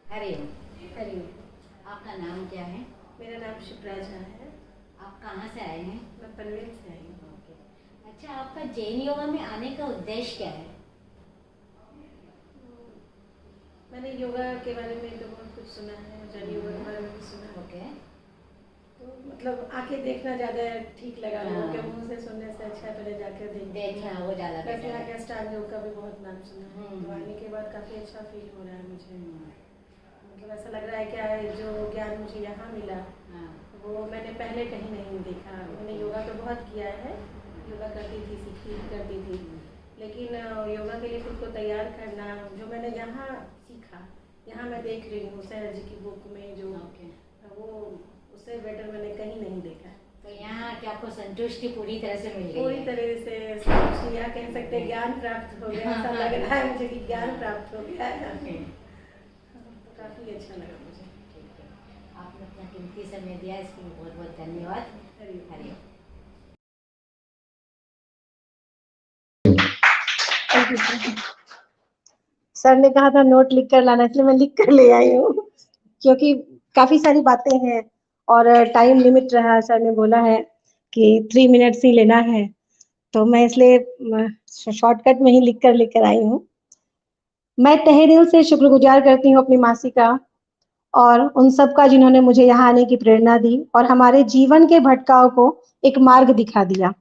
हरिओम। हरिओम। आपका नाम क्या है? मेरा नाम शिप्रा झा है। आप कहाँ से आए हैं? मैं पनवेल से आई हूँ। ओके। अच्छा, आपका जैन योगा में आने का उद्देश्य क्या है? मैंने योगा के बारे में तो बहुत कुछ सुना है, जैन योगा के बारे में भी सुना है। ओके। तो मतलब आके देखना ज़्यादा ठीक लगा लोगों के हाँ। मुंह से सुनने से अच्छा पहले जाकर देखना वो ज़्यादा बस बेटर यहाँ है। के अष्टांग योग का भी बहुत नाम सुना है। हम्म। तो आने के बाद काफ़ी अच्छा फील हो रहा है मुझे। मतलब ऐसा लग रहा है क्या है जो ज्ञान मुझे यहाँ मिला हाँ। वो मैंने पहले कहीं नहीं देखा। मैंने योगा तो बहुत किया है, योगा करती थी, सीखती करती थी, लेकिन योगा के लिए खुद को तैयार करना जो मैंने यहाँ सीखा, यहाँ मैं देख रही हूँ सहज जी की बुक में जो ओके। वो उससे बेटर मैंने कहीं नहीं देखा। तो यहाँ के आपको संतुष्टि पूरी तरह से मिल गई पूरी है? तरह से या कह सकते हैं ज्ञान प्राप्त हो गया। ऐसा लग रहा है मुझे कि ज्ञान प्राप्त हो गया है। तो काफ़ी अच्छा लगा मुझे। ठीक है, आपने अपना कीमती समय दिया, इसके लिए बहुत बहुत धन्यवाद। हरिओम। सर ने कहा था नोट लिख कर लाना, इसलिए मैं लिख कर ले आई हूँ क्योंकि काफी सारी बातें हैं और टाइम लिमिट रहा। सर ने बोला है कि 3 मिनट्स ही लेना है, तो मैं इसलिए शॉर्टकट में ही लिख कर लेकर आई हूँ। मैं तहे दिल से शुक्रगुजार करती हूँ अपनी मासी का और उन सब का जिन्होंने मुझे यहाँ आने की प्रेरणा दी और हमारे जीवन के भटकाव को एक मार्ग दिखा दिया।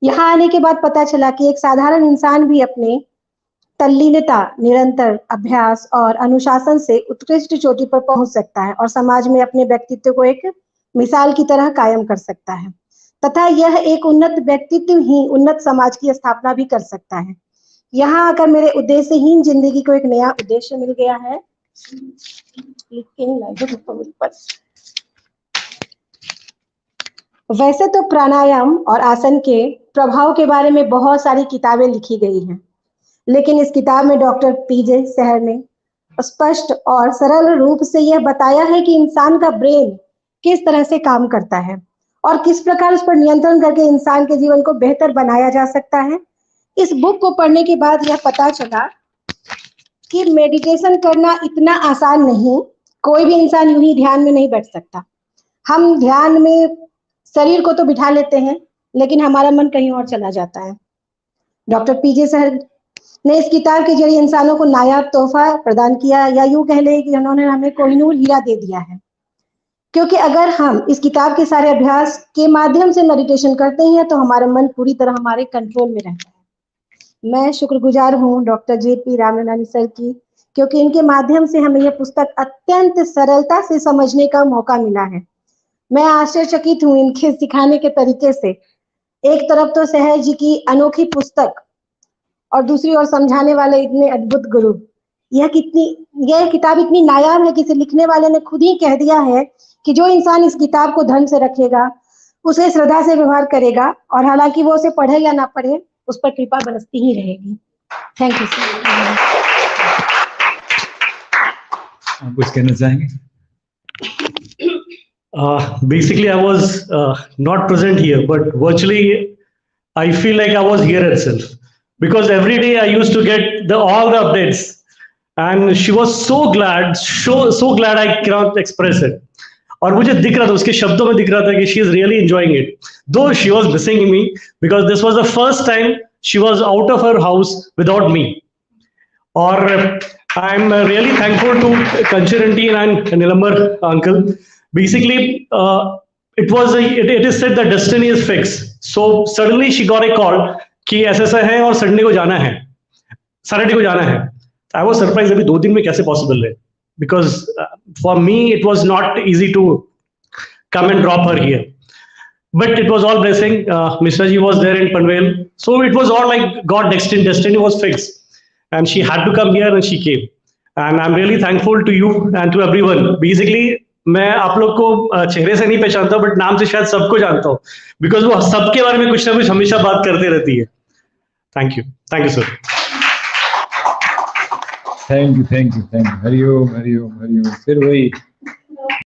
यहाँ आने के बाद पता चला कि एक साधारण इंसान भी अपने तल्लीनता, निरंतर अभ्यास और अनुशासन से उत्कृष्ट चोटी पर पहुंच सकता है और समाज में अपने व्यक्तित्व को एक मिसाल की तरह कायम कर सकता है तथा यह एक उन्नत व्यक्तित्व ही उन्नत समाज की स्थापना भी कर सकता है। यहाँ आकर मेरे उद्देश्यहीन जिंदगी को एक नया उद्देश्य मिल गया है। वैसे तो प्राणायाम और आसन के प्रभाव के बारे में बहुत सारी किताबें लिखी गई हैं, लेकिन इस किताब में डॉक्टर पीजे सहर ने स्पष्ट और सरल रूप से यह बताया है कि इंसान का ब्रेन किस तरह से काम करता है और किस प्रकार उस पर नियंत्रण करके इंसान के जीवन को बेहतर बनाया जा सकता है। इस बुक को पढ़ने के बाद यह पता चला कि मेडिटेशन करना इतना आसान नहीं। कोई भी इंसान यूं ही ध्यान में नहीं बैठ सकता। हम ध्यान में शरीर को तो बिठा लेते हैं, लेकिन हमारा मन कहीं और चला जाता है। डॉक्टर पीजे सहर ने इस किताब के जरिए इंसानों को नायाब तोहफा प्रदान किया, या यूं कह ले कि उन्होंने हमें कोहिनूर हीरा दे दिया है। क्योंकि अगर हम इस किताब के सारे अभ्यास के माध्यम से मेडिटेशन करते हैं तो हमारा मन पूरी तरह हमारे कंट्रोल में रहता है। मैं शुक्रगुजार हूँ डॉक्टर जेपी रामनानी सर की, क्योंकि इनके माध्यम से हमें यह पुस्तक अत्यंत सरलता से समझने का मौका मिला है। मैं आश्चर्यचकित हूँ इनके सिखाने के तरीके से। एक तरफ तो सहज जी की अनोखी पुस्तक और दूसरी ओर समझाने वाले इतने अद्भुत गुरु। यह किताब इतनी नायाब है कि इसे लिखने वाले ने खुद ही कह दिया है कि जो इंसान इस किताब को ढंग से रखेगा, उसे श्रद्धा से व्यवहार करेगा, और हालांकि वो उसे पढ़े या ना पढ़े, उस पर कृपा बरसती ही रहेगी। Thank you sir. आप कुछ कहना चाहेंगे? Basically, I was not present here, but virtually, I feel like I was here itself because every day I used to get all the updates, and she was so glad, so glad I cannot express it. और मुझे दिख रहा था, उसके शब्दों में दिख रहा था कि she is really enjoying it, though she was missing me because this was the first time she was out of her house without me. और I'm really thankful to Kanchar aunty and Nilambar uncle. Basically, it is said that destiny is fixed. So suddenly she got a call कि ऐसा है और Sunday को जाना है, Saturday को जाना है. I was surprised अभी 2 दिन में कैसे possible है, because for me it was not easy to come and drop her here. But it was all blessing. Mr. Ji was there in Panvel, so it was all like God destiny was fixed. And she had to come here and she came. And I'm really thankful to you and to everyone. Basically, मैं आप लोग को चेहरे से नहीं पहचानता, but नाम से शायद सबको जानता हूँ, बिकॉज वो सबके बारे में कुछ ना कुछ हमेशा बात करते रहती है. Thank you sir. Thank you. Hariom. फिर वही